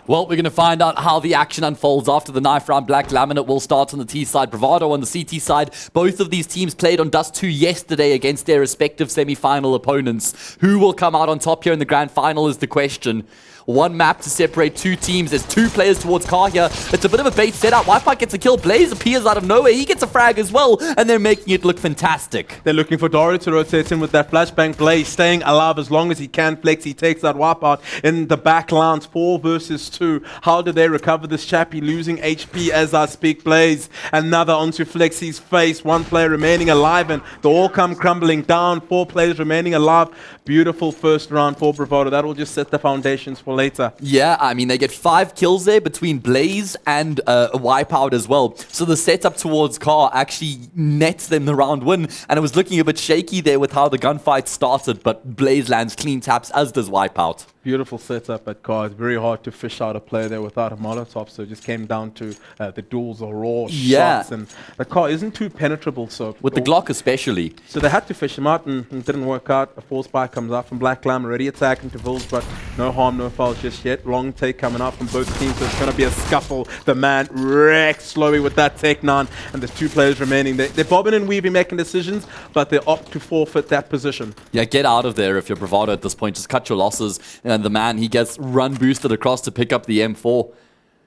Well, we're going to find out how the action unfolds after the knife round. Black Laminate will start on the T side, Bravado on the CT side. Both of these teams played on Dust 2 yesterday against their respective semi-final opponents. Who will come out on top here in the grand final is the question. One map to separate two teams. There's two players towards car here. It's a bit of a bait setup. Wipeout gets a kill. Blaze appears out of nowhere. He gets a frag as well, and they're making it look fantastic. They're looking for Doru to rotate in with that flashbang. Blaze staying alive as long as he can. Flex, he takes that Wipeout in the back lines. 4 versus 2. How do they recover this chappie? Losing HP as I speak. Blaze, another onto Flexy's face. 1 player remaining alive, and they all come crumbling down. 4 players remaining alive. Beautiful first round for Bravado. That will just set the foundations for later. Yeah, I mean, they get 5 kills there between Blaze and Wipeout as well. So the setup towards car actually nets them the round win. And it was looking a bit shaky there with how the gunfight started, but Blaze lands clean taps, as does Wipeout. Beautiful setup at car. It's very hard to fish out a player there without a Molotov, so it just came down to the duels or raw shots. And the car isn't too penetrable, so... With the Glock especially. So they had to fish him out, and it didn't work out. A force spy comes out from Black Lam, already attacking to Vils, but no harm, no foul just yet. Long take coming out from both teams, so it's going to be a scuffle. The man wrecks Slowy with that Tech 9, and there's 2 players remaining. They're bobbing and weaving, making decisions, but they opt to forfeit that position. Yeah, get out of there if you're Bravado at this point. Just cut your losses. And the man, he gets run boosted across to pick up the M4.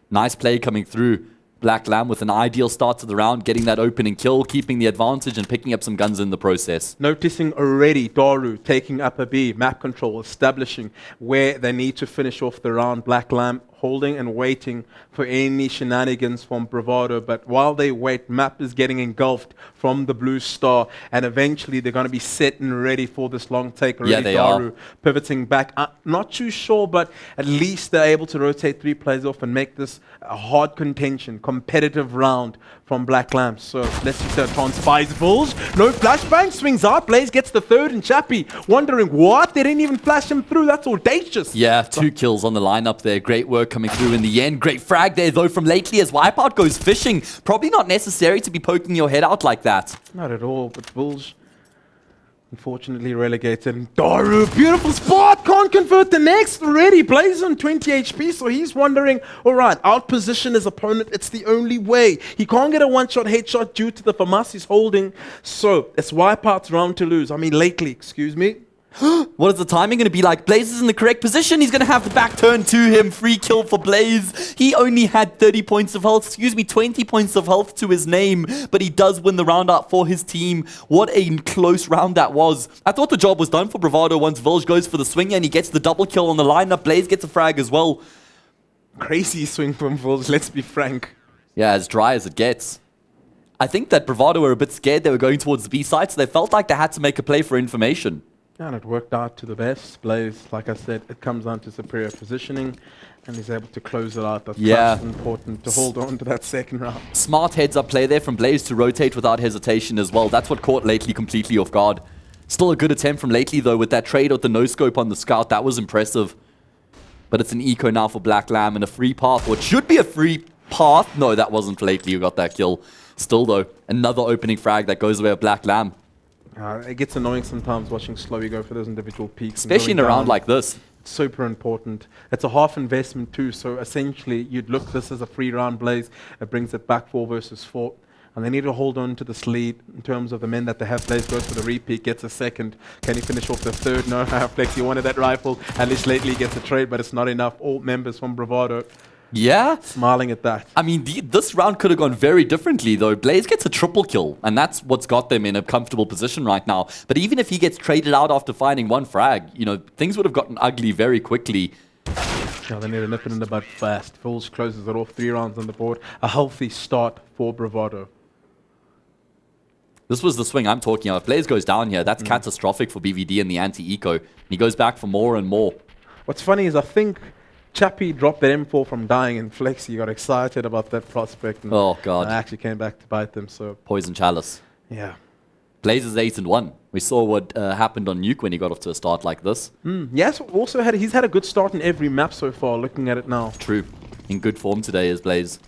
Nice play coming through. Black Lam with an ideal start to the round, getting that opening kill, keeping the advantage and picking up some guns in the process. Noticing already Doru taking up a B, map control, establishing where they need to finish off the round. Black Lam holding and waiting for any shenanigans from Bravado, but while they wait, map is getting engulfed from the blue star, and eventually they're going to be set and ready for this long take. Already yeah, they Doru are. Pivoting back. Not too sure, but at least they're able to rotate 3 players off and make this a hard contention, competitive round from Black Lam. So let's see if that transpires. Bulls, no flashbang, swings out. Blaze gets the 3rd, and Chappie wondering what? They didn't even flash him through. That's audacious. Yeah, 2 kills on the lineup there. Great work coming through in the end. Great frag there, though, from Lately as Wipeout goes fishing. Probably not necessary to be poking your head out like that. Not at all, but Bulls unfortunately relegated. And Doru, beautiful spot, can't convert the next already. Blaze on 20 HP, so he's wondering, all right, outposition his opponent, it's the only way. He can't get a one-shot headshot due to the FAMAS he's holding, so it's Wipeout's round to lose. I mean, Lately, excuse me. What is the timing going to be like? Blaze is in the correct position. He's going to have the back turn to him. Free kill for Blaze. He only had 30 points of health. 20 points of health to his name. But he does win the round out for his team. What a close round that was. I thought the job was done for Bravado once Vilj goes for the swing and he gets the double kill on the lineup. Blaze gets a frag as well. Crazy swing from Vilj, let's be frank. Yeah, as dry as it gets. I think that Bravado were a bit scared they were going towards the B side, so they felt like they had to make a play for information. And it worked out to the best. Blaze, like I said, it comes down to superior positioning, and he's able to close it out. That's important to hold on to that second round. Smart heads-up play there from Blaze to rotate without hesitation as well. That's what caught Lately completely off guard. Still a good attempt from Lately, though, with that trade with the no-scope on the scout. That was impressive. But it's an eco now for Black Lam and a free path. What should be a free path. No, that wasn't Lately who got that kill. Still, though, another opening frag that goes away with Black Lam. It gets annoying sometimes watching Slowy go for those individual peaks. Especially in a round like this. It's super important. It's a half investment too, so essentially you'd look this as a free round. Blaze. It brings it back 4 versus 4. And they need to hold on to this lead in terms of the men that they have. Blaze goes for the repeat, gets a 2nd. Can he finish off the 3rd? No, Flex, he wanted that rifle. At least Lately gets a trade, but it's not enough. All members from Bravado. Yeah. Smiling at that. I mean, this round could have gone very differently, though. Blaze gets a triple kill, and that's what's got them in a comfortable position right now. But even if he gets traded out after finding 1 frag, you know, things would have gotten ugly very quickly. Yeah, they need to nip it in the bud fast. Vilj closes it off, 3 rounds on the board. A healthy start for Bravado. This was the swing I'm talking about. If Blaze goes down here, that's catastrophic for BVD and the anti-eco. And he goes back for more and more. What's funny is I think Chappie dropped that M4 from dying, and Flexy got excited about that prospect. And oh, God. I actually came back to bite them, so... Poison Chalice. Yeah. Blaze is 8-1. We saw what happened on Nuke when he got off to a start like this. Yes, also he's had a good start in every map so far, looking at it now. True. In good form today is Blaze.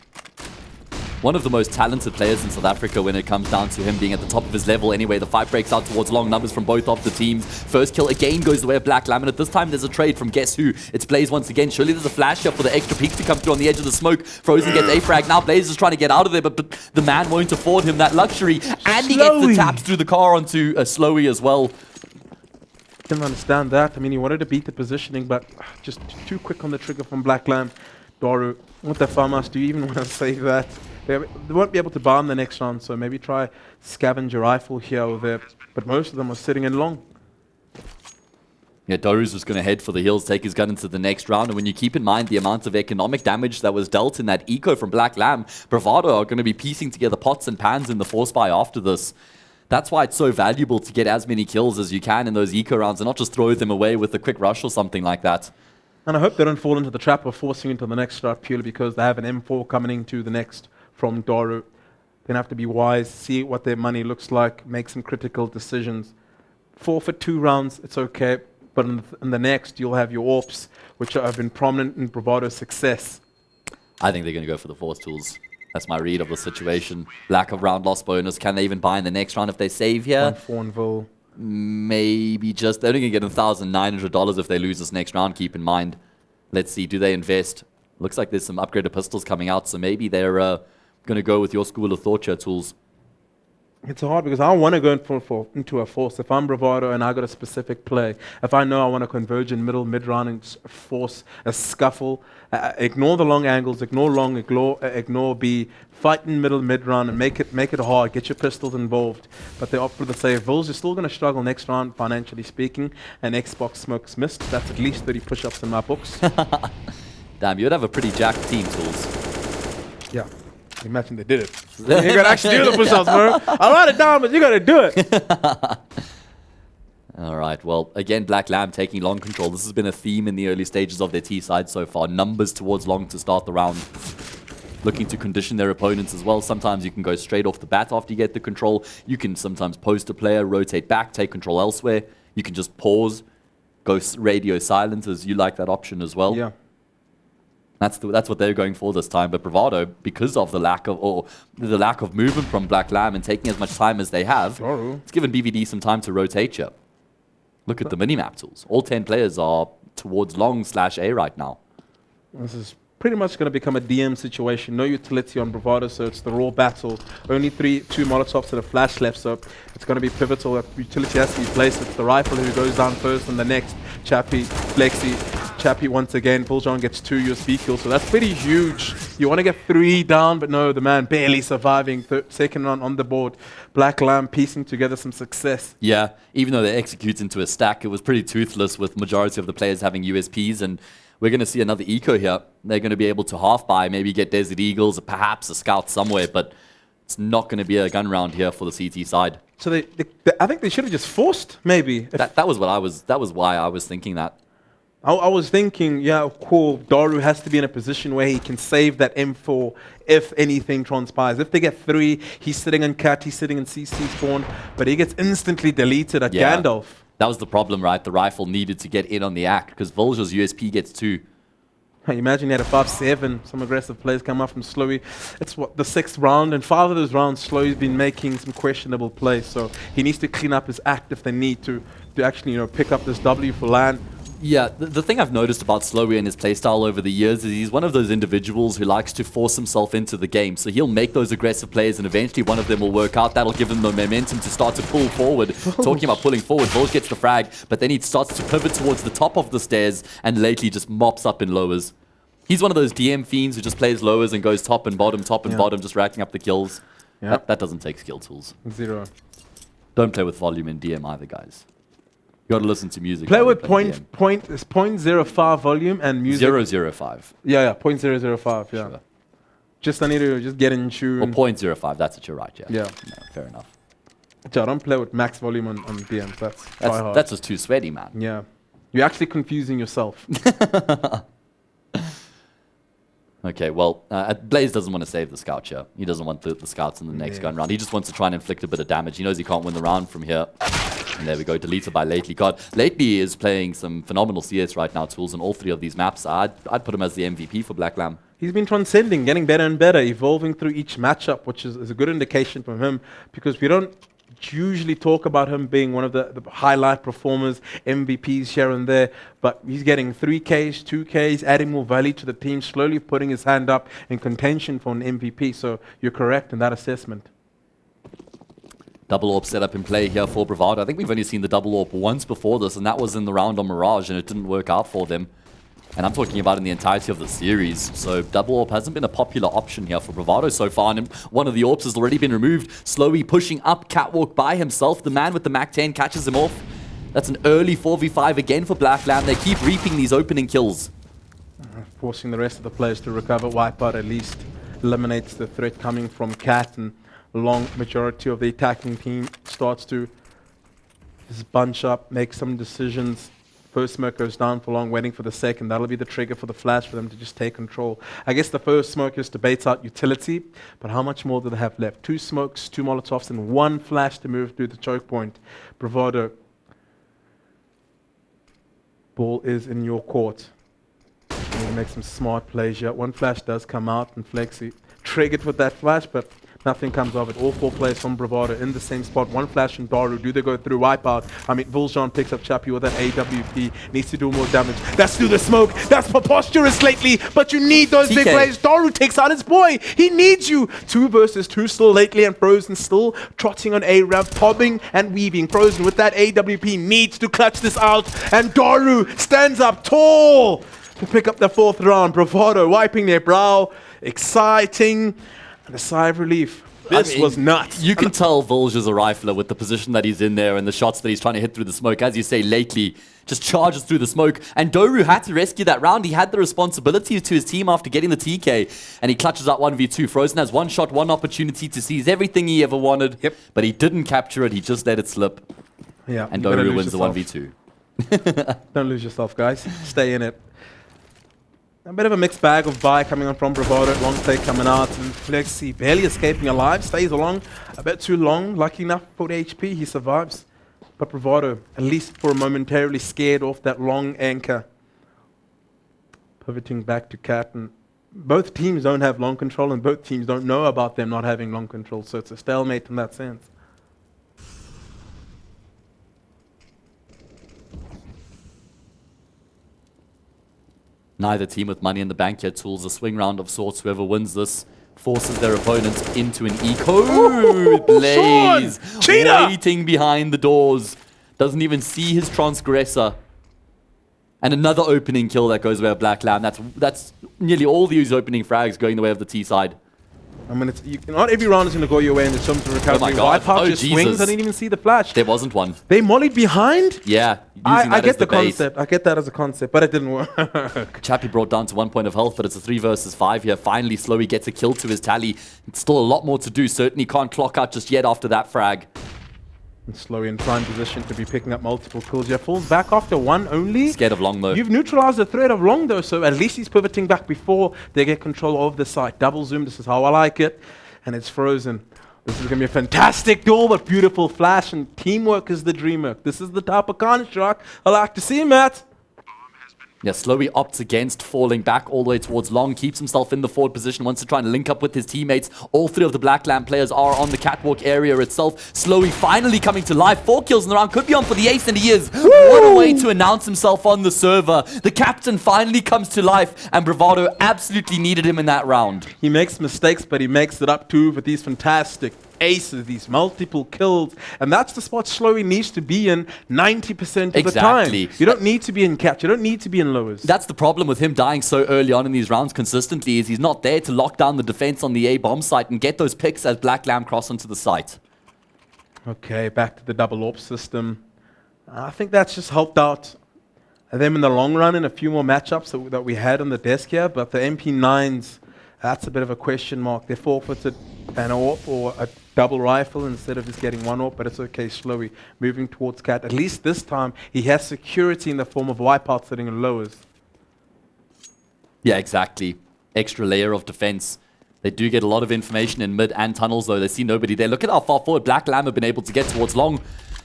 one of the most talented players in South Africa when it comes down to him being at the top of his level. Anyway, the fight breaks out towards long numbers from both of the teams. First kill again goes the way of Black Laminate. This time there's a trade from guess who? It's Blaze once again. Surely there's a flash here for the extra peek to come through on the edge of the smoke. Frozen gets a frag. Now Blaze is trying to get out of there, but the man won't afford him that luxury. And he gets the taps through the car onto Slowy as well. Didn't understand that. I mean, he wanted to beat the positioning, but just too quick on the trigger from Black Lam. Doru, what the farmers do you even want to save that? They won't be able to buy in the next round, so maybe try scavenger rifle here or there. But most of them are sitting in long. Yeah, Doru's just going to head for the hills, take his gun into the next round. And when you keep in mind the amount of economic damage that was dealt in that eco from Black Lam, Bravado are going to be piecing together pots and pans in the force buy after this. That's why it's so valuable to get as many kills as you can in those eco rounds and not just throw them away with a quick rush or something like that. And I hope they don't fall into the trap of forcing into the next round purely because they have an M4 coming into the next from Doru. They have to be wise, see what their money looks like, make some critical decisions. Forfeit 2 rounds, it's okay. But in the next, you'll have your AWPs, which have been prominent in Bravado's success. I think they're going to go for the force tools. That's my read of the situation. Lack of round loss bonus. Can they even buy in the next round if they save here? 1-4 in Ville. Maybe just. They're only going to get $1,900 if they lose this next round, keep in mind. Let's see. Do they invest? Looks like there's some upgraded pistols coming out, so maybe they're going to go with your school of thought here, Tools. It's hard because I want to go into a force. If I'm Bravado and I got a specific play, if I know I want to converge in mid-round and force a scuffle, ignore the long angles, ignore long, ignore B, fight in mid-round and make it hard, get your pistols involved. But they opt for the save. Vills are still going to struggle next round, financially speaking, and Xbox smokes missed. That's at least 30 push-ups in my books. Damn, you'd have a pretty jacked team, Tools. Yeah. Imagine they did it. You gotta actually do the push-ups, bro. I write it down, but you gotta do it. All right. Well, again, Black Lamb taking long control. This has been a theme in the early stages of their T side so far. Numbers towards long to start the round. Looking to condition their opponents as well. Sometimes you can go straight off the bat after you get the control. You can sometimes post a player, rotate back, take control elsewhere. You can just pause, go radio silent as you like that option as well. Yeah. That's what they're going for this time. But Bravado, because of the lack of movement from Black Lamb and taking as much time as they have, it's given BVD some time to rotate here. Look at the minimap tools. All 10 players are towards long/A right now. This is pretty much going to become a DM situation. No utility on Bravado, so it's the raw battle. Only 2 Molotovs and a flash left, so it's going to be pivotal. That utility has to be placed. It's the rifle who goes down first, and the next Chappie, Flexi. Chappie once again. Bulljohn gets 2 USB kills, so that's pretty huge. You want to get 3 down, but no, the man barely surviving. Second round on the board. Black Lamb piecing together some success. Yeah, even though they execute into a stack, it was pretty toothless with majority of the players having USPs, and we're going to see another eco here. They're going to be able to half buy, maybe get Desert Eagles, or perhaps a scout somewhere, but it's not going to be a gun round here for the CT side. So I think they should have just forced, maybe. That was why I was thinking that. I was thinking, yeah, cool, Doru has to be in a position where he can save that M4 if anything transpires. If they get 3, he's sitting in cat, he's sitting in CC spawn, but he gets instantly deleted at Gandalf. That was the problem, right? The rifle needed to get in on the act because Volger's USP gets 2. Imagine he had a 5-7, some aggressive plays come up from Slowy. It's what, the 6th round, and 5 of those rounds, Slowy's been making some questionable plays, so he needs to clean up his act if they need to actually, pick up this W for LAN. Yeah, the thing I've noticed about Slowy and his playstyle over the years is he's one of those individuals who likes to force himself into the game. So he'll make those aggressive plays and eventually one of them will work out. That'll give him the momentum to start to pull forward. Talking about pulling forward, Volge gets the frag, but then he starts to pivot towards the top of the stairs and lately just mops up in lowers. He's one of those DM fiends who just plays lowers and goes top and bottom, just racking up the kills. Yeah. That doesn't take skill tools. 0. Don't play with volume in DM either, guys. You gotta listen to music. Play with 0.05 volume and music. 0.05. Yeah, 0.005. Yeah. Sure. I need to just get in tune. Or 0.05. That's what you're right. Yeah. Yeah. No, fair enough. I don't play with max volume on DMs. That's just too sweaty, man. Yeah. You're actually confusing yourself. Okay, well, Blaze doesn't want to save the scout here. He doesn't want the scouts in the next gun round. He just wants to try and inflict a bit of damage. He knows he can't win the round from here. And there we go, deleted by Lately. God, Lately is playing some phenomenal CS right now, Tools, on all 3 of these maps. I'd put him as the MVP for Black Lamb. He's been transcending, getting better and better, evolving through each matchup, which is a good indication from him, because we don't usually talk about him being one of the highlight performers, MVPs here and there, but he's getting 3Ks, 2Ks, adding more value to the team, slowly putting his hand up in contention for an MVP. So you're correct in that assessment. Double AWP setup in play here for Bravado. I think we've only seen the double AWP once before this, and that was in the round on Mirage, and it didn't work out for them. And I'm talking about in the entirety of the series. So double AWP hasn't been a popular option here for Bravado so far. And one of the AWPs has already been removed. Slowey pushing up catwalk by himself. The man with the MAC-10 catches him off. That's an early 4v5 again for Black Lamb. They keep reaping these opening kills. Forcing the rest of the players to recover. Wipeout at least eliminates the threat coming from Cat. And the long majority of the attacking team starts to just bunch up, make some decisions. First smoke goes down for long, waiting for the second. That'll be the trigger for the flash for them to just take control. I guess the first smoke is to bait out utility, but how much more do they have left? 2 smokes, 2 molotovs, and 1 flash to move through the choke point. Bravado. Ball is in your court. You need to make some smart plays here. 1 flash does come out, and Flexi triggered with that flash, but nothing comes of it. All 4 players from Bravado in the same spot. 1 flash from Daru. Do they go through Wipeout? I mean, Vuljan picks up Chappie with that AWP. Needs to do more damage. That's through the smoke. That's preposterous lately, but you need those big plays. Daru takes out his boy. He needs you. 2 versus 2 still lately, and Frozen still trotting on A-Ramp, popping and weaving. Frozen with that AWP needs to clutch this out, and Daru stands up tall to pick up the 4th round. Bravado wiping their brow. Exciting. And a sigh of relief. This was nuts. You can tell Vulj is a rifler with the position that he's in there and the shots that he's trying to hit through the smoke. As you say, lately, just charges through the smoke. And Doru had to rescue that round. He had the responsibility to his team after getting the TK. And he clutches out 1v2. Frozen has 1 shot, 1 opportunity to seize everything he ever wanted. Yep. But he didn't capture it. He just let it slip. Yeah. And Doru wins the 1v2. Don't lose yourself, guys. Stay in it. A bit of a mixed bag of buy coming on from Bravado. Long play coming out, and Flexi barely escaping alive. Stays along a bit too long. Lucky enough for the HP, he survives. But Bravado, at least for a momentarily, scared off that long anchor. Pivoting back to Cat, and both teams don't have long control, and both teams don't know about them not having long control. So it's a stalemate in that sense. Neither team with money in the bank yet. Tools a swing round of sorts. Whoever wins this forces their opponents into an eco. Blaze waiting behind the doors. Doesn't even see his transgressor. And another opening kill that goes away of Black Lamb. That's nearly all these opening frags going the way of the T side. I mean, not every round is going to go your way, and there's some to recover. Oh my God. Wipeout just swings. I didn't even see the flash. There wasn't one. They mollied behind? Yeah. I get the concept. I get that as a concept, but it didn't work. Chappie brought down to 1 point of health, but it's a 3 versus 5 here. Finally, Slowey gets a kill to his tally. It's still a lot more to do. Certainly can't clock out just yet after that frag. And Slowey in prime position to be picking up multiple kills. Yeah, falls back after 1 only. Scared of long though. You've neutralized the threat of long though, so at least he's pivoting back before they get control of the site. Double zoom, this is how I like it. And it's Frozen. This is going to be a fantastic duel, but beautiful flash, and teamwork is the dream work. This is the type of construct I like to see, Matt. Yeah, Slowey opts against falling back all the way towards long, keeps himself in the forward position, wants to try and link up with his teammates. All 3 of the Black Lamb players are on the catwalk area itself. Slowey finally coming to life. 4 kills in the round. Could be on for the ace, and he is. Woo! What a way to announce himself on the server. The captain finally comes to life, and Bravado absolutely needed him in that round. He makes mistakes, but he makes it up too with these fantastic aces, these multiple kills, and that's the spot Slowey needs to be in 90% of the time. You don't need to be in catch, you don't need to be in lowers. That's the problem with him dying so early on in these rounds consistently, is he's not there to lock down the defense on the A bomb site and get those picks as Black Lamb cross onto the site. Okay, back to the double AWP system. I think that's just helped out them in the long run in a few more matchups that we had on the desk here, but the MP9s, that's a bit of a question mark. They forfeited an AWP or a double rifle instead of just getting 1 AWP, but it's okay. Slowly moving towards Cat. At least this time, he has security in the form of Wipeout sitting in lowers. Yeah, exactly. Extra layer of defense. They do get a lot of information in mid and tunnels, though. They see nobody there. Look at how far forward Black Lamb have been able to get towards long.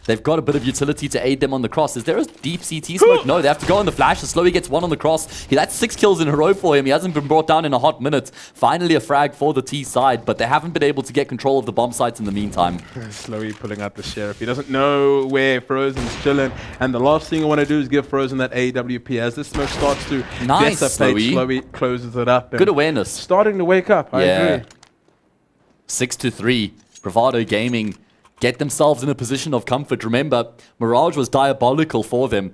They've got a bit of utility to aid them on the cross. Is there a deep CT smoke? No, they have to go on the flash. Slowly gets one on the cross. That's 6 kills in a row for him. He hasn't been brought down in a hot minute. Finally a frag for the T side, but they haven't been able to get control of the bomb sites in the meantime. Slowly pulling out the Sheriff. He doesn't know where Frozen's chilling. And the last thing I want to do is give Frozen that AWP. As this smoke starts to dissipate, Slowly closes it up. Good awareness. Starting to wake up, I agree. 6-3. Bravado Gaming get themselves in a position of comfort. Remember, Mirage was diabolical for them.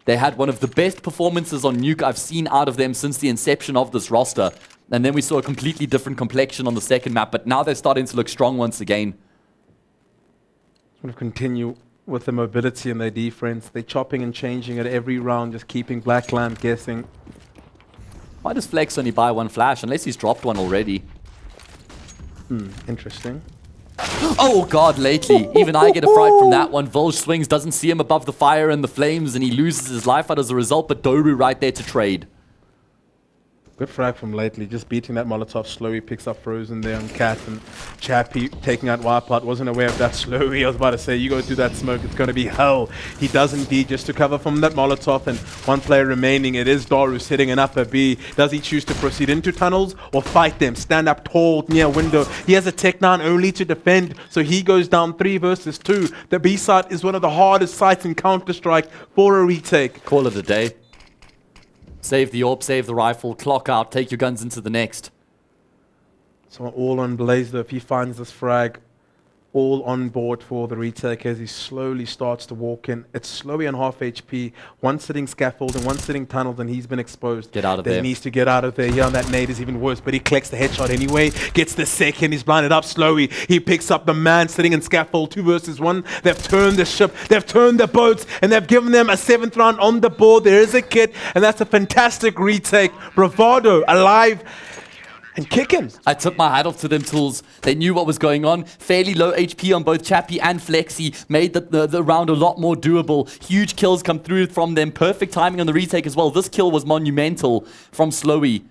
They had one of the best performances on Nuke I've seen out of them since the inception of this roster. And then we saw a completely different complexion on the second map, but now they're starting to look strong once again. Sort of continue with the mobility in their defense. They're chopping and changing at every round, just keeping Black Lamb guessing. Why does Flex only buy one flash? Unless he's dropped one already. Interesting. Oh god, lately. Even I get a fright from that one. Volge swings, doesn't see him above the fire and the flames, and he loses his life out as a result, but Doru right there to trade. Good frag from Lately, just beating that Molotov. Slowly picks up Frozen there on Cat, and Chappie taking out Wipeout. Wasn't aware of that Slowly. I was about to say, you go through that smoke, it's going to be hell. He does indeed, just to cover from that Molotov, and one player remaining. It is Doru sitting in upper B. Does he choose to proceed into tunnels or fight them? Stand up tall near window. He has a Tech 9 only to defend, so he goes down 3 versus 2. The B side is one of the hardest sites in Counter-Strike for a retake. Call it a day. Save the AWP, save the rifle, clock out, take your guns into the next. So all on Blaze though, if he finds this frag, all on board for the retake as he slowly starts to walk in. It's Slowly on half HP, one sitting scaffold and one sitting tunnels, and he's been exposed. Get out of there. He needs to get out of there. Yeah, and that nade is even worse, but he collects the headshot anyway, gets the second, he's blinded up Slowly. He picks up the man sitting in scaffold, 2 versus 1. They've turned the ship, they've turned the boats, and they've given them a 7th round on the board. There is a kit, and that's a fantastic retake. Bravado alive and kicking. I took my hat off to them tools. They knew what was going on. Fairly low HP on both Chappie and Flexi. Made the round a lot more doable. Huge kills come through from them. Perfect timing on the retake as well. This kill was monumental from Slowly.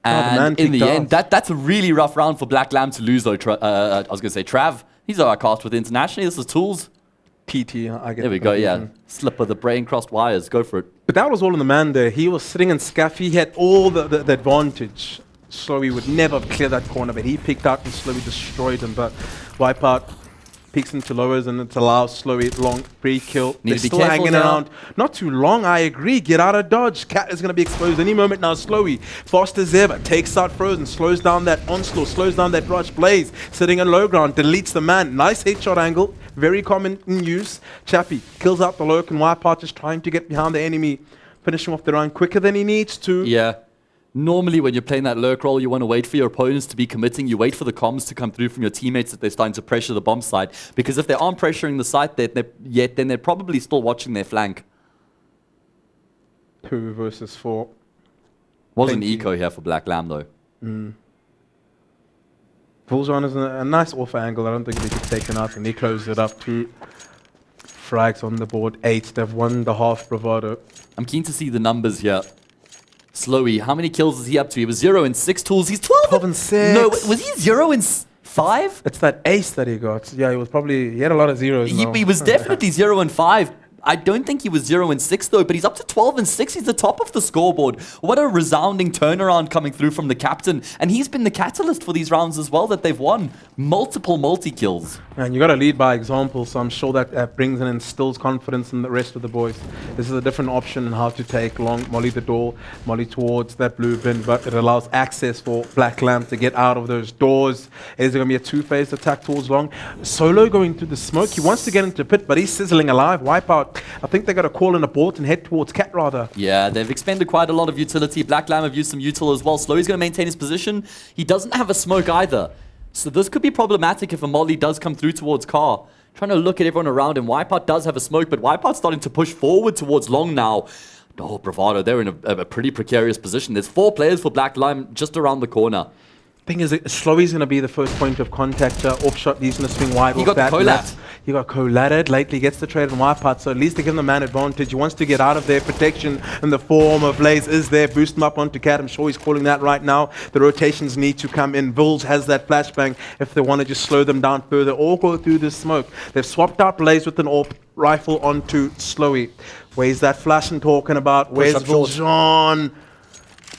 And in the end, that's a really rough round for Black Lamb to lose though. I was going to say Trav. He's our cast with internationally. This is tools. PT, I get there we go, yeah. Slip of the brain, crossed wires. Go for it. But that was all in the man there. He was sitting in scaff. He had all the advantage. Slowly would never have cleared that corner, but he picked out and Slowly destroyed him. But Wipeout peeks into lowers, and it allows Slowly long free kill. They're still hanging around. Not too long, I agree. Get out of dodge. Cat is going to be exposed any moment now. Slowly, fast as ever, takes out Frozen, slows down that onslaught, slows down that rush. Blaze sitting on low ground, deletes the man. Nice headshot angle, very common in use. Chappie kills out the lurk, and Wipeout just trying to get behind the enemy, finishing off the round quicker than he needs to. Yeah. Normally, when you're playing that lurk role, you want to wait for your opponents to be committing. You wait for the comms to come through from your teammates that they're starting to pressure the bomb site. Because if they aren't pressuring the site yet, then they're probably still watching their flank. 2 versus 4. Wasn't eco here for Black Lamb, though. Bullsrun is a nice off angle. I don't think they could take it out, and they closed it up. 2 frags on the board. 8. They've won the half Bravado. I'm keen to see the numbers here. Slowly, how many kills is he up to? He was 0 and 6 tools. He's 12 and 6. No, was he 0 and 5? It's that ace that he got. Yeah, he had a lot of zeros. He was definitely 0 and 5. I don't think he was 0 and 6 though, but he's up to 12 and 6. He's the top of the scoreboard. What a resounding turnaround coming through from the captain. And he's been the catalyst for these rounds as well that they've won. Multiple multi-kills. And you got to lead by example, so I'm sure that brings and instills confidence in the rest of the boys. This is a different option in how to take long, molly the door, molly towards that blue bin, but it allows access for Black Lamb to get out of those doors. Is there going to be a 2-phase attack towards long? Solo going through the smoke. He wants to get into pit, but he's sizzling alive. Wipeout. I think they got to call in a board and head towards Cat rather. Yeah, they've expended quite a lot of utility. Black Lamb have used some util as well. Slowly's going to maintain his position. He doesn't have a smoke either. So this could be problematic if a molly does come through towards Car. Trying to look at everyone around him. Wipeout does have a smoke, but Wipeout's starting to push forward towards long now. Oh, Bravado, they're in a pretty precarious position. There's 4 players for Black Lamb just around the corner. Thing is, Slowly's going to be the first point of contact. Offshot, he's going to swing wide. He got collapsed. He got co-laddered. Lately gets the trade and Wipeout, so at least they give him the man advantage. He wants to get out of their protection, and the form of Blaze is there. Boost him up onto Cat. I'm sure he's calling that right now. The rotations need to come in. Bulls has that flashbang if they want to just slow them down further or go through the smoke. They've swapped out Blaze with an AWP rifle onto Slowy. Where's that flash I'm talking about? Where's Vuljan?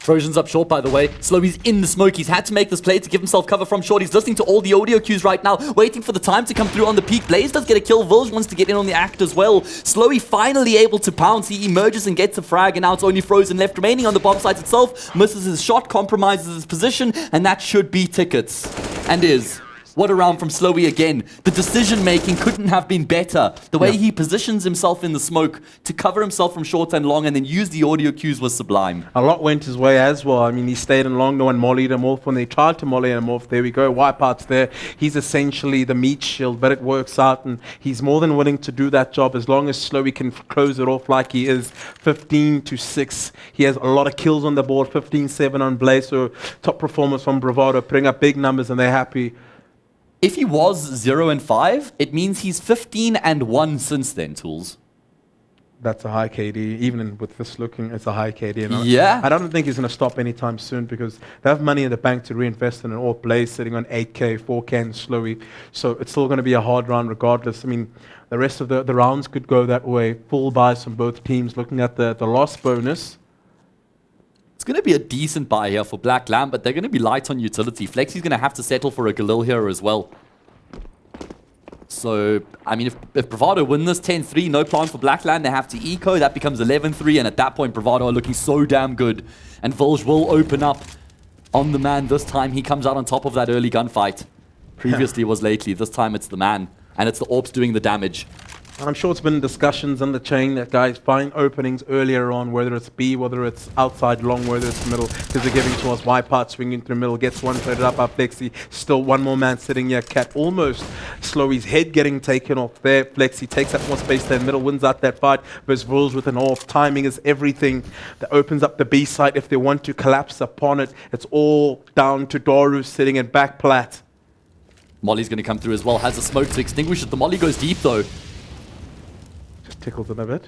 Trojan's up short, by the way. Slowy's in the smoke. He's had to make this play to give himself cover from short. He's listening to all the audio cues right now, waiting for the time to come through on the peak. Blaze does get a kill. Vulj wants to get in on the act as well. Slowy finally able to pounce. He emerges and gets a frag, and now it's only Frozen left remaining on the bomb site itself. Misses his shot, compromises his position, and that should be tickets. And is. What a round from Slowy again. The decision-making couldn't have been better. The way he positions himself in the smoke to cover himself from short and long and then use the audio cues was sublime. A lot went his way as well. I mean, he stayed in long, no one mollied him off. When they tried to molly him off, there we go. Wipeout's there. He's essentially the meat shield, but it works out, and he's more than willing to do that job as long as Slowy can close it off like he is. 15-6. He has a lot of kills on the board. 15-7 on Blaze, so top performance from Bravado, putting up big numbers, and they're happy. If he was 0-5, it means he's 15-1 since then, Tools. That's a high KD. Even with this looking, it's a high KD. And yeah. I don't think he's going to stop anytime soon because they have money in the bank to reinvest in an AWP. Blaze sitting on 8K, 4K and Slowy. So it's still going to be a hard round regardless. I mean, the rest of the rounds could go that way. Full buys from both teams. Looking at the loss bonus. It's going to be a decent buy here for Black Lamb, but they're going to be light on utility. Flexy's going to have to settle for a Galil here as well. So, I mean, if Bravado win this 10-3, no plan for Black Lamb, they have to eco. That becomes 11-3, and at that point, Bravado are looking so damn good. And Vulj will open up on the man this time. He comes out on top of that early gunfight. Previously it was lately. This time it's the man, and it's the AWPs doing the damage. And I'm sure it's been discussions on the chain that guys find openings earlier on, whether it's B, whether it's outside long, whether it's middle, because they're giving to us Wipeout swinging through middle, gets one threaded up Flexi, still one more man sitting here, Cat almost Slowy's head getting taken off there. Flexi takes up more space there, middle wins out that fight, versus Vulj with an AWP. Timing is everything. That opens up the B side if they want to collapse upon it. It's all down to Doru sitting at back plat. Molly's going to come through as well, has a smoke to extinguish it. The Molly goes deep though. Tickled them a bit.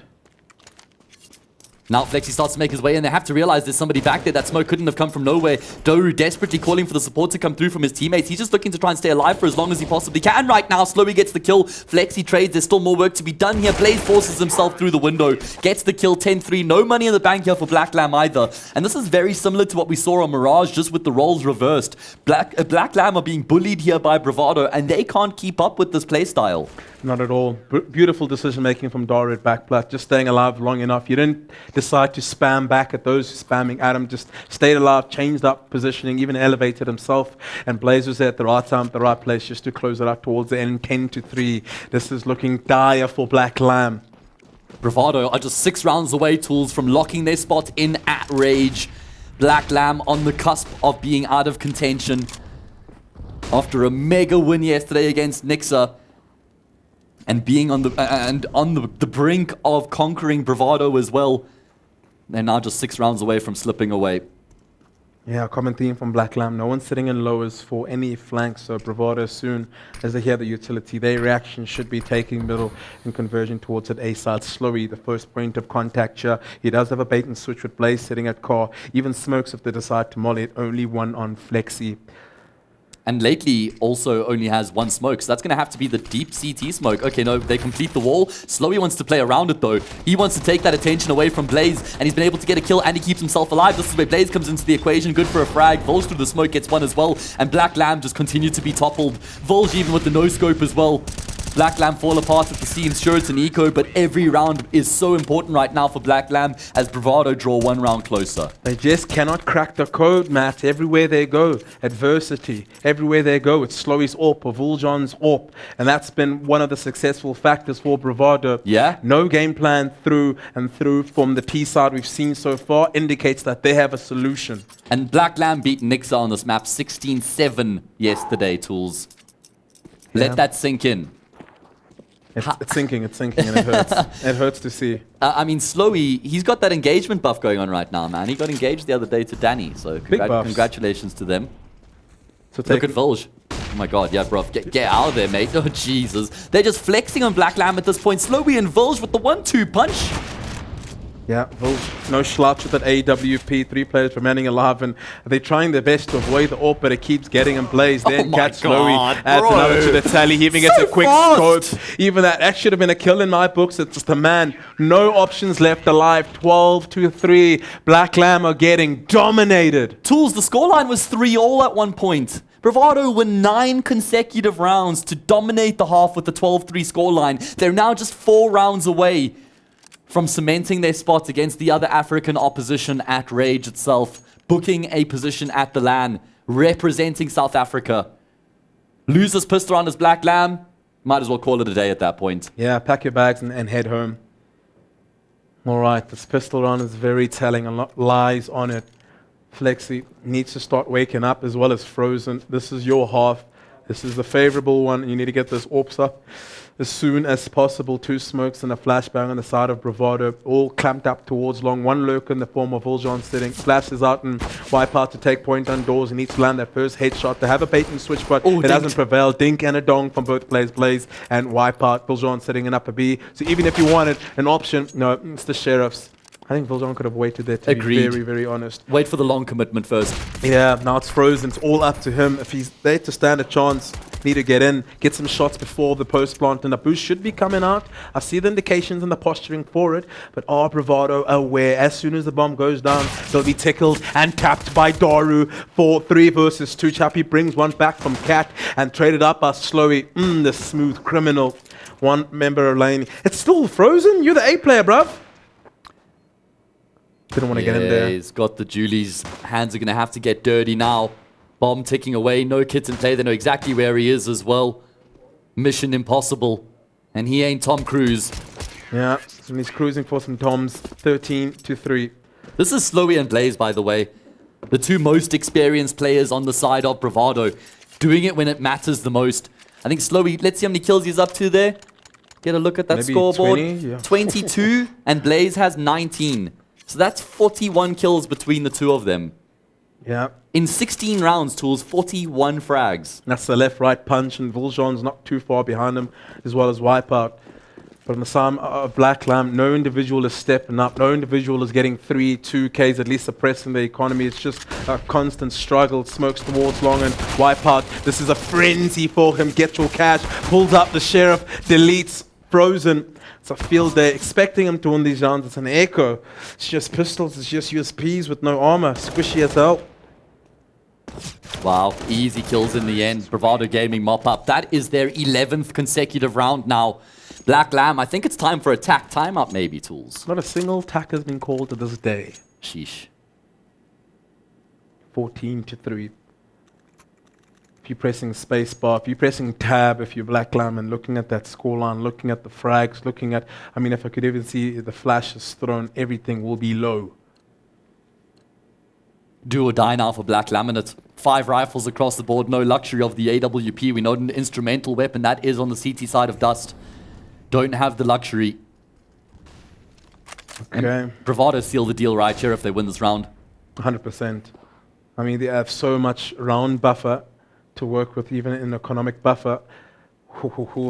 Now Flexi starts to make his way, and they have to realize there's somebody back there. That smoke couldn't have come from nowhere. Doru desperately calling for the support to come through from his teammates. He's just looking to try and stay alive for as long as he possibly can right now. Slowy gets the kill. Flexi trades. There's still more work to be done here. Blaze forces himself through the window. Gets the kill. 10-3. No money in the bank here for Black Lamb either. And this is very similar to what we saw on Mirage, just with the roles reversed. Black Lamb are being bullied here by Bravado, and they can't keep up with this playstyle. Not at all. Beautiful decision making from Doru at backplat. Just staying alive long enough. You didn't decide to spam back at those spamming at him. Just stayed alive, changed up positioning, even elevated himself. And Blaze was there at the right time, at the right place, just to close it up towards the end. 10-3. This is looking dire for Black Lamb. Bravado are just 6 rounds away, Tools, from locking their spot in at Rage. Black Lamb on the cusp of being out of contention after a mega win yesterday against Nixa. And being on the brink of conquering Bravado as well. They're now just 6 rounds away from slipping away. Yeah, common theme from Black Lamb. No one's sitting in lowers for any flanks, so Bravado, as soon as they hear the utility, their reaction should be taking middle and conversion towards it A side. Slowy, the first point of contact here. He does have a bait and switch with Blaze sitting at car. Even smokes if they decide to molly it. Only one on Flexi. And lately also only has 1 smoke, so that's going to have to be the deep CT smoke. Okay, no, they complete the wall. Slowy wants to play around it though. He wants to take that attention away from Blaze, and he's been able to get a kill, and he keeps himself alive. This is where Blaze comes into the equation. Good for a frag. Vulj through the smoke gets 1 as well, and Black Lamb just continued to be toppled. Vulj even with the no-scope as well. Black Lamb fall apart at the seams. Sure, it's an eco, but every round is so important right now for Black Lamb as Bravado draw 1 round closer. They just cannot crack the code, Matt. Everywhere they go, adversity. Everywhere they go, it's Slowy's AWP or Vuljan's AWP. And that's been one of the successful factors for Bravado. Yeah. No game plan through and through from the T side we've seen so far indicates that they have a solution. And Black Lamb beat Nixa on this map 16-7 yesterday, Tools. Let that sink in. It's sinking, and it hurts. It hurts to see. I mean, Slowy, he's got that engagement buff going on right now, man. He got engaged the other day to Danny, so congratulations to them. So look at Vulj. Oh my god, yeah, bro. Get out of there, mate. Oh, Jesus. They're just flexing on Black Lamb at this point. Slowy and Vulge with the 1-2 punch. Yeah, Vulge, no slouch with that AWP. 3 players remaining alive, and they're trying their best to avoid the AWP, but it keeps getting in Blaze. Then catch Slowy, adds another to the tally. He even gets a quick scope. Even that should have been a kill in my books. It's just a man. No options left alive. 12-3. Black Lamb are getting dominated. Tools, the scoreline was 3-all at one point. Bravado win 9 consecutive rounds to dominate the half with the 12-3 scoreline. They're now just 4 rounds away from cementing their spot against the other African opposition at Rage itself, booking a position at the LAN, representing South Africa. Loses pissed around as Black Lamb, might as well call it a day at that point. Yeah, pack your bags and head home. All right, this pistol round is very telling. A lot lies on it. Flexi needs to start waking up, as well as Frozen. This is your half. This is the favorable one. You need to get those AWPs up as soon as possible. 2 smokes and a flashbang on the side of Bravado, all clamped up towards long. 1 lurker in the form of Vuljon sitting. Flashes out and Wipeout to take point on doors. He needs to land that first headshot. They have a bait and switch, but it doesn't prevail. Dink and a dong from both players. Blaze and Wipeout. Vuljon sitting in upper B. So even if you wanted an option, no, it's the Sheriffs. I think Vuljon could have waited there, to be very, very honest. Wait for the long commitment first. Yeah, now it's Frozen. It's all up to him. If he's there to stand a chance, need to get in, get some shots before the post plant, and the boost should be coming out. I see the indications and the posturing for it, but are Bravado aware? As soon as the bomb goes down, they'll be tickled and tapped by Daru for 3 versus 2. Chappie brings one back from Cat and traded up by Slowy. The smooth criminal. 1 member of lane. It's still Frozen. You're the A player, bruv. Didn't want to get in there. He's got the Julies. Hands are going to have to get dirty now. Bomb ticking away. No kids in play. They know exactly where he is as well. Mission impossible. And he ain't Tom Cruise. Yeah, and he's cruising for some Toms. 13-3. This is Slowy and Blaze, by the way. The 2 most experienced players on the side of Bravado. Doing it when it matters the most. I think Slowy, let's see how many kills he's up to there. Get a look at that Maybe scoreboard. 20, yeah. 22, and Blaze has 19. So that's 41 kills between the 2 of them. Yeah. In 16 rounds, Tools, 41 frags. That's the left-right punch, and Vuljon's not too far behind him, as well as Wipeout. But on the side of Black Lamb, no individual is stepping up. No individual is getting 3, 2 Ks, at least suppressing the economy. It's just a constant struggle. Smokes towards long and Wipeout. This is a frenzy for him. Get your cash. Pulls up the Sheriff. Deletes Frozen. It's a field day, expecting him to win these rounds. It's an echo. It's just pistols. It's just USPs with no armor. Squishy as hell. Wow, easy kills in the end. Bravado Gaming mop up. That is their 11th consecutive round now. Black Lamb, I think it's time for a tack time-up maybe, Tools. Not a single tack has been called to this day. Sheesh. 14-3. If you're pressing spacebar, if you're pressing tab, if you're Black Lamb and looking at that scoreline, looking at the frags, looking at, I mean, if I could even see the flashes thrown, everything will be low. Do or die now for Black Laminate. 5 rifles across the board, no luxury of the AWP. We know an instrumental weapon that is on the CT side of Dust. Don't have the luxury. Okay. And Bravado seal the deal right here if they win this round. 100%. I mean, they have so much round buffer to work with, even in economic buffer.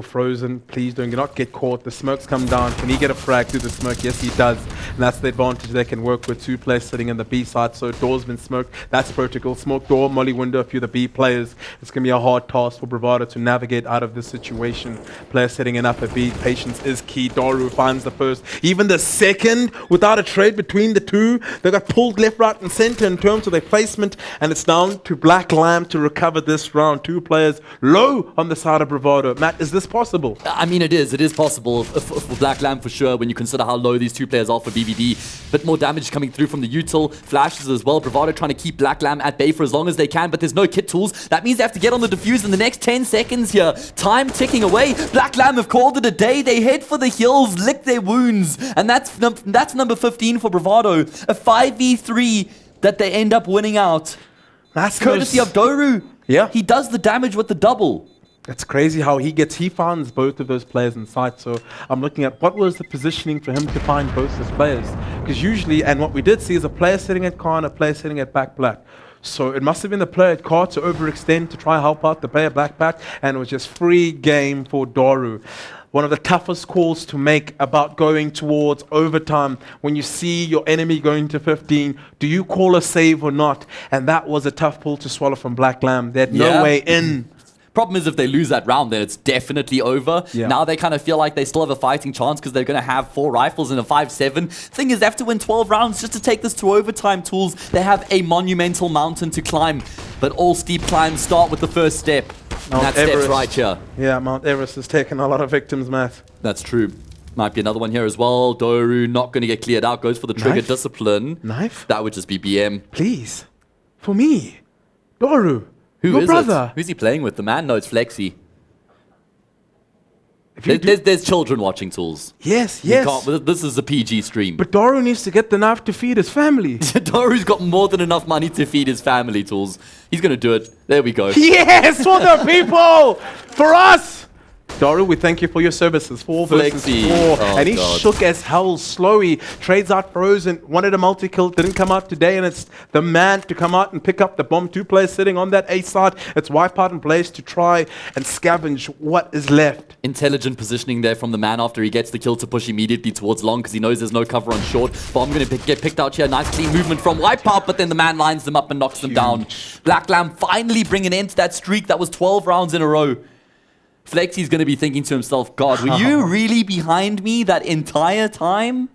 Frozen, please do not get caught. The smokes come down. Can he get a frag through the smoke? Yes, he does. And that's the advantage they can work with. 2 players sitting in the B side, so door's been smoked. That's protocol. Smoke door, molly window. If you're the B players, it's going to be a hard task for Bravado to navigate out of this situation. Players sitting in upper B. Patience is key. Daru finds the first. Even the second, without a trade between the 2. They got pulled left, right, and center in terms of their placement. And it's down to Black Lamb to recover this round. 2 players low on the side of Bravado. Matt, is this possible? I mean, it is. It is possible for Black Lamb for sure when you consider how low these 2 players are for BVD. But more damage coming through from the util. Flashes as well. Bravado trying to keep Black Lamb at bay for as long as they can, but there's no kit tools. That means they have to get on the defuse in the next 10 seconds here. Time ticking away. Black Lamb have called it a day. They head for the hills, lick their wounds. And that's number 15 for Bravado. A 5v3 that they end up winning out. That's courtesy of Doru. Yeah. He does the damage with the double. It's crazy how he finds both of those players in sight. So I'm looking at what was the positioning for him to find both those players. Because usually, and what we did see is a player sitting at car and a player sitting at back black. So it must have been the player card to overextend to try help out the player Blackpack, and it was just free game for Doru. One of the toughest calls to make about going towards overtime. When you see your enemy going to 15, do you call a save or not? And that was a tough pull to swallow from Black Lamb. They had no way in. Problem is, if they lose that round, then it's definitely over. Yeah. Now they kind of feel like they still have a fighting chance because they're going to have 4 rifles and a 5-7. Thing is, they have to win 12 rounds just to take this to overtime, Tools. They have a monumental mountain to climb, but all steep climbs start with the first step. And that step's right here. Yeah, Mount Everest has taken a lot of victims, Matt. That's true. Might be another one here as well. Doru not going to get cleared out. Goes for the trigger Knife? discipline. Knife? That would just be BM. Please. For me. Doru. Who your is brother. it? Who's he playing with? The man? No, it's Flexi. If you There's children watching, Tools. Yes, You yes. can't- this is a PG stream. But Doru needs to get the knife to feed his family. Doru's got more than enough money to feed his family, Tools. He's going to do it. There we go. Yes, for the people! For us! Doru, we thank you for your services. 4 versus 4. Flexi. Oh, and he God. shook as hell. Slowy trades out Frozen. Wanted a multi-kill. Didn't come out today. And it's the man to come out and pick up the bomb. 2 players sitting on that A side. It's Wipeout and Blaze to try and scavenge what is left. Intelligent positioning there from the man after he gets the kill to push immediately towards long because he knows there's no cover on short. Bomb going to get picked out here. Nice clean movement from Wipeout, but then the man lines them up and knocks them down. Black Lamb finally bringing an end to that streak that was 12 rounds in a row. Flexi's going to be thinking to himself, God, were you really behind me that entire time?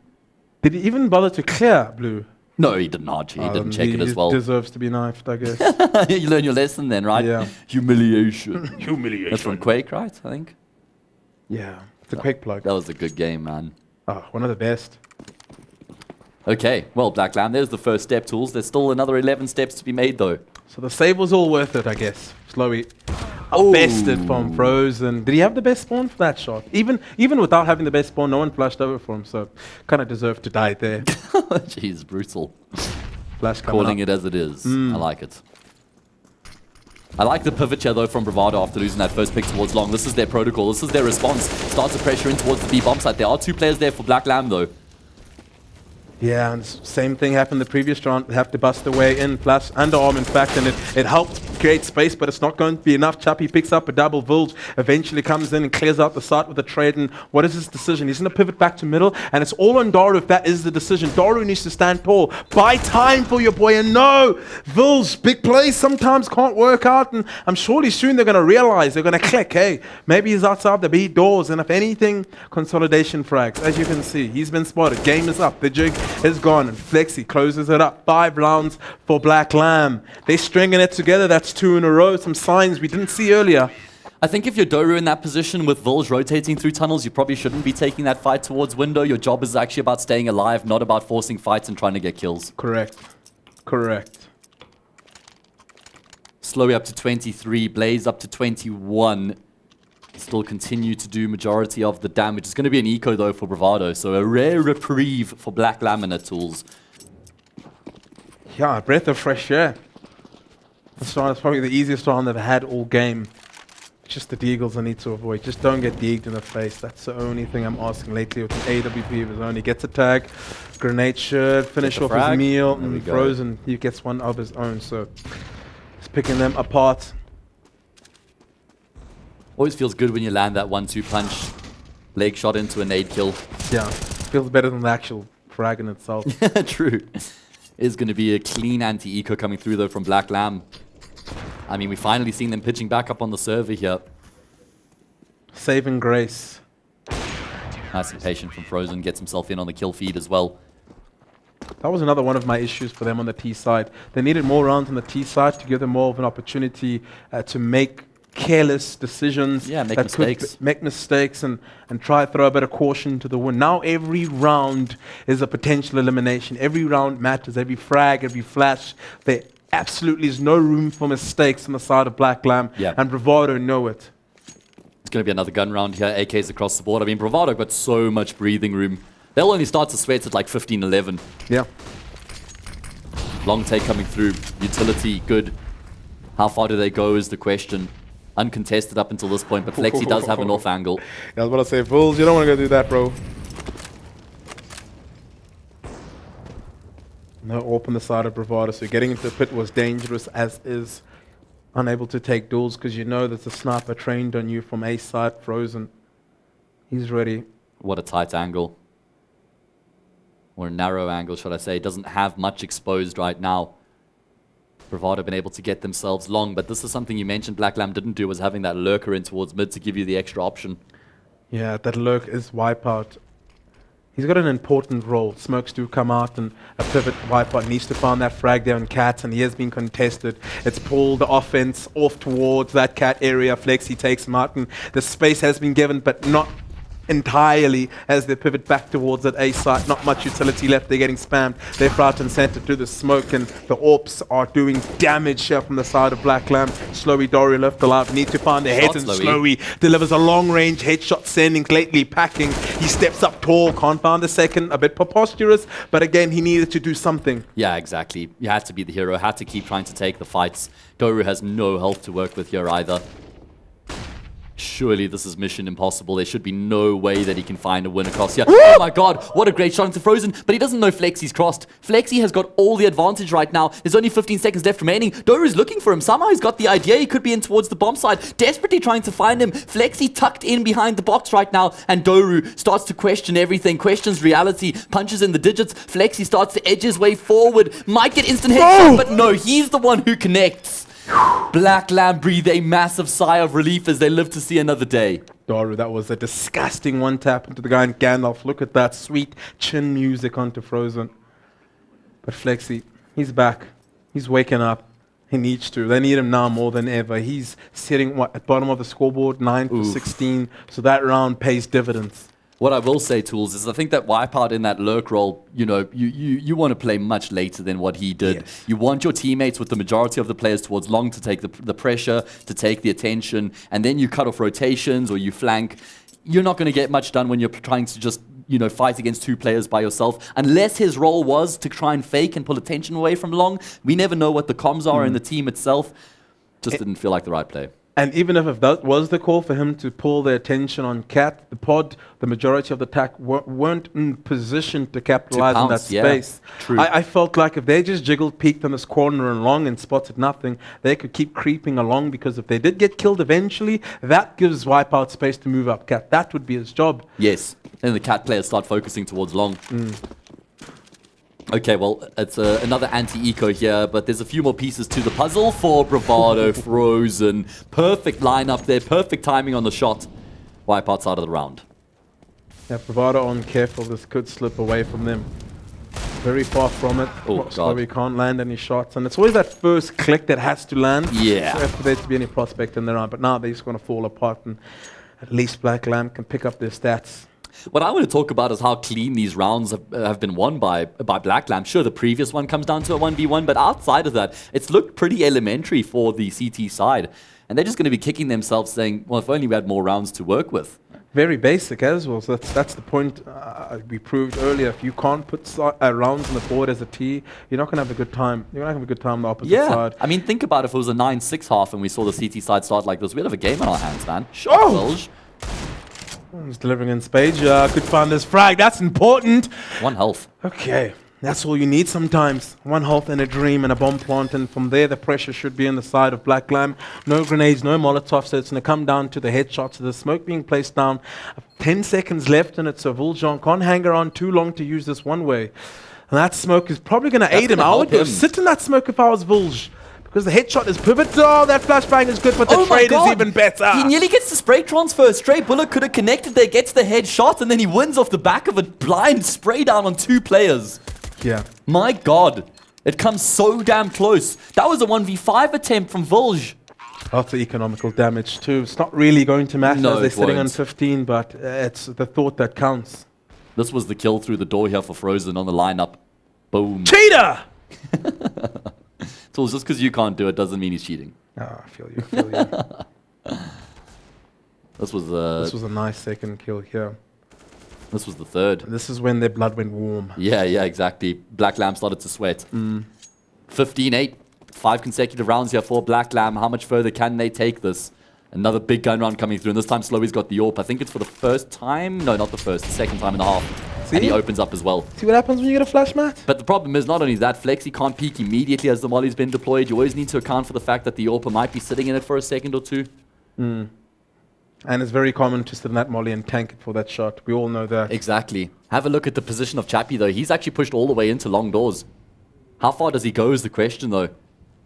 Did he even bother to clear, Blue? No, he did not. He didn't check it as well. He deserves to be knifed, I guess. You learn your lesson then, right? Yeah. Humiliation. Humiliation. That's from Quake, right? I think. Yeah, it's a Quake plug. That was a good game, man. Oh, one of the best. Okay, well, Black Lamb, there's the first step, Tools. There's still another 11 steps to be made, though. So the save was all worth it, I guess. Slowy. Oh. Bested from Frozen. Did he have the best spawn for that shot? Even without having the best spawn, no one flashed over for him, so kind of deserved to die there. Jeez, brutal. Flash coming Calling up. it as it is. I like it. I like the pivot here, though, from Bravado after losing that first pick towards long. This is their protocol. This is their response. Starts to pressure in towards the B bomb site. There are 2 players there for Black Lamb, though. Yeah, and same thing happened the previous round. They have to bust their way in, flash underarm, in fact, and it helped create space, but it's not going to be enough. Chappie picks up a double. Village eventually comes in and clears out the site with a trade. And what is his decision? He's going to pivot back to middle, and it's all on Doru if that is the decision. Doru needs to stand tall. Buy time for your boy, and no! Village, big plays sometimes can't work out, and I'm surely soon they're going to realize, they're going to click, hey, maybe he's outside the B doors, and if anything, consolidation frags. As you can see, he's been spotted. Game is up. The jig is gone, and Flexi closes it up. 5 rounds for Black Lamb. They're stringing it together. That's 2 in a row. Some signs we didn't see earlier. I think if you're Doru in that position with Village rotating through tunnels, you probably shouldn't be taking that fight towards window. Your job is actually about staying alive, not about forcing fights and trying to get kills. Correct. Correct. Slowly up to 23, Blaze up to 21. Still continue to do majority of the damage. It's going to be an eco, though, for Bravado. So a rare reprieve for Black Laminate, Tools. Yeah, a breath of fresh air. This round is probably the easiest round they've had all game. Just the deagles I need to avoid. Just don't get deagled in the face. That's the only thing I'm asking lately with the AWP of his own. He gets a tag, grenade shirt, finish off his meal, and Frozen, he gets one of his own. So he's picking them apart. Always feels good when you land that 1-2 punch. Leg shot into a nade kill. Yeah, feels better than the actual frag in itself. True. Is going to be a clean anti-eco coming through, though, from Black Lamb. I mean, we've finally seen them pitching back up on the server here. Saving grace. Nice and patient from Frozen. Gets himself in on the kill feed as well. That was another one of my issues for them on the T side. They needed more rounds on the T side to give them more of an opportunity to make careless decisions. Yeah, make that mistakes. Could make mistakes and try to throw a bit of caution to the wind. Now every round is a potential elimination. Every round matters. Every frag, every flash. There absolutely is no room for mistakes on the side of Black Lamb. Yeah. And Bravado know it. It's going to be another gun round here. AKs across the board. I mean, Bravado got so much breathing room. They'll only start to sweat at like 15-11. Yeah. Long take coming through. Utility, good. How far do they go is the question. Uncontested up until this point, but Flexi does have an off angle. Yeah, I was about to say, Fools, you don't want to go do that, bro. No AWP on the side of Bravado, so getting into the pit was dangerous, as is. Unable to take duels because you know there's a sniper trained on you from A side. Frozen. He's ready. What a tight angle. Or a narrow angle, should I say. Doesn't have much exposed right now. Bravado been able to get themselves long, but this is something you mentioned Black Lamb didn't do, was having that lurker in towards mid to give you the extra option. Yeah, that lurk is Wipeout. He's got an important role. Smokes do come out, and a pivot Wipeout needs to find that frag there on Cat, and he has been contested. It's pulled the offense off towards that Cat area. Flexi takes him out, and the space has been given, but not entirely as they pivot back towards that A site. Not much utility left. They're getting spammed. They're front and center to the smoke, and the AWPs are doing damage here from the side of Black Lamb. Slowy Dory left alive. Need to find the heads, and Slowy delivers a long-range headshot, sending Lately packing. He steps up tall, can't find the second. A bit preposterous, but again, he needed to do something. Yeah, exactly. You had to be the hero. Had to keep trying to take the fights. Doru has no health to work with here either. Surely this is mission impossible. There should be no way that he can find a win across here. Oh my god, what a great shot into Frozen, but he doesn't know Flexi's crossed. Flexi has got all the advantage right now. There's only 15 seconds left remaining. Doru's looking for him. Somehow he's got the idea he could be in towards the bomb side, desperately trying to find him. Flexi tucked in behind the box right now, and Doru starts to question everything, questions reality, punches in the digits. Flexi starts to edge his way forward, might get instant headshot, but no, he's the one who connects. Black Lamb breathe a massive sigh of relief as they live to see another day. Doru, that was a disgusting one tap into the guy in Gandalf. Look at that sweet chin music onto Frozen. But Flexi, he's back. He's waking up. He needs to. They need him now more than ever. He's sitting at bottom of the scoreboard, 9 for 16. So that round pays dividends. What I will say, Tools, is I think that Wipeout in that lurk role, you know, you want to play much later than what he did. Yes. You want your teammates with the majority of the players towards long to take the pressure, to take the attention, and then you cut off rotations or you flank. You're not going to get much done when you're trying to just, you know, fight against two players by yourself. Unless his role was to try and fake and pull attention away from long. We never know what the comms are in the team itself. Just didn't feel like the right play. And even if that was the call for him to pull the attention on Cat, the pod, the majority of the attack weren't in position to capitalize on that space. True. I felt like if they just jiggled, peeked on this corner and long and spotted nothing, they could keep creeping along, because if they did get killed eventually, that gives Wipeout space to move up Cat. That would be his job. Yes. Then the Cat players start focusing towards long. Okay, well, it's another anti-eco here, but there's a few more pieces to the puzzle for Bravado. Frozen. Perfect lineup there, perfect timing on the shot. Wipeout's out of the round. Yeah, Bravado on careful, this could slip away from them. Very far from it. Oh, so we can't land any shots, and it's always that first click that has to land. Yeah. So for there to be any prospect in the round, but now they're just going to fall apart, and at least Black Lamb can pick up their stats. What I want to talk about is how clean these rounds have been won by Black Lamb. Sure, the previous one comes down to a 1v1, but outside of that, it's looked pretty elementary for the CT side. And they're just going to be kicking themselves saying, well, if only we had more rounds to work with. Very basic as well. So that's the point we proved earlier. If you can't put rounds on the board as a T, you're not going to have a good time. You're going to have a good time on the opposite side. I mean, think about if it was a 9-6 half and we saw the CT side start like this. We'd have a game on our hands, man. Sure, He's delivering in spades. Could find this frag. That's important. 1 health. Okay. That's all you need sometimes. 1 health and a dream and a bomb plant. And from there, the pressure should be on the side of Black Lamb. No grenades, no Molotovs. So it's going to come down to the headshots. The smoke being placed down. 10 seconds left in it. So Vuljan can't hang around too long to use this one way. And that smoke is probably going to aid him. I would go sit in that smoke if I was Vulj. Because the headshot is pivot. Oh, that flashbang is good, but the trade is even better. He nearly gets the spray transfer. Stray Bullet could have connected there, gets the headshot, and then he wins off the back of a blind spray down on 2 players. Yeah. My God. It comes so damn close. That was a 1v5 attempt from Vulj. Lots of economical damage, too. It's not really going to matter as they're sitting on 15, but it's the thought that counts. This was the kill through the door here for Frozen on the lineup. Boom. Cheater! So just because you can't do it doesn't mean he's cheating. Oh, I feel you. This was a nice second kill here. This was the third. This is when their blood went warm. Yeah, exactly. Black Lamb started to sweat. 15-8. 5 consecutive rounds here for Black Lamb. How much further can they take this? Another big gun round coming through, and this time Slowy's got the AWP. I think it's for the first time. No, not the first. The second time in the half. and he opens up as well. See what happens when you get a flash mat? But the problem is not only that, Flexi can't peek immediately as the molly's been deployed. You always need to account for the fact that the AWP might be sitting in it for a second or two. And it's very common to sit in that molly and tank it for that shot. We all know that. Exactly. Have a look at the position of Chappie, though. He's actually pushed all the way into long doors. How far does he go is the question, though.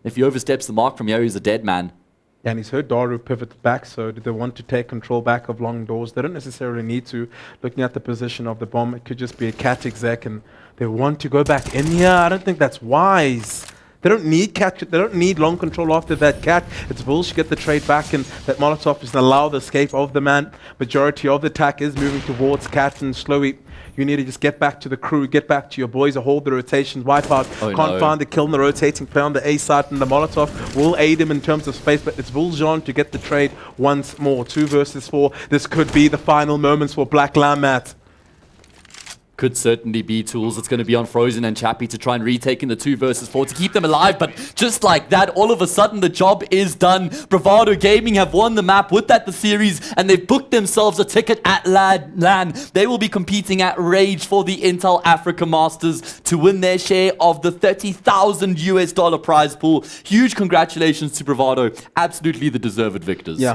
If he oversteps the mark from here, he's a dead man. Yeah, and he's heard Daru pivot back, so do they want to take control back of long doors? They don't necessarily need to. Looking at the position of the bomb, it could just be a cat exec, and they want to go back in here. I don't think that's wise. They don't need cat. They don't need long control after that cat. It's bulls to get the trade back, and that Molotov is going to allow the escape of the man. Majority of the attack is moving towards cat, and slowly you need to just get back to the crew, get back to your boys, hold the rotations, wipe out. Can't find the kill on the rotating play on the A side, and the Molotov will aid him in terms of space, but it's Buljon to get the trade once more. 2 versus 4. This could be the final moments for Black Laminate. Could certainly be tools. It's going to be on Frozen and Chappie to try and retake in the 2 versus 4 to keep them alive. But just like that, all of a sudden, the job is done. Bravado Gaming have won the map with that the series, and they've booked themselves a ticket at LAN. They will be competing at Rage for the Intel Africa Masters to win their share of the $30,000 prize pool. Huge congratulations to Bravado. Absolutely the deserved victors. Yeah.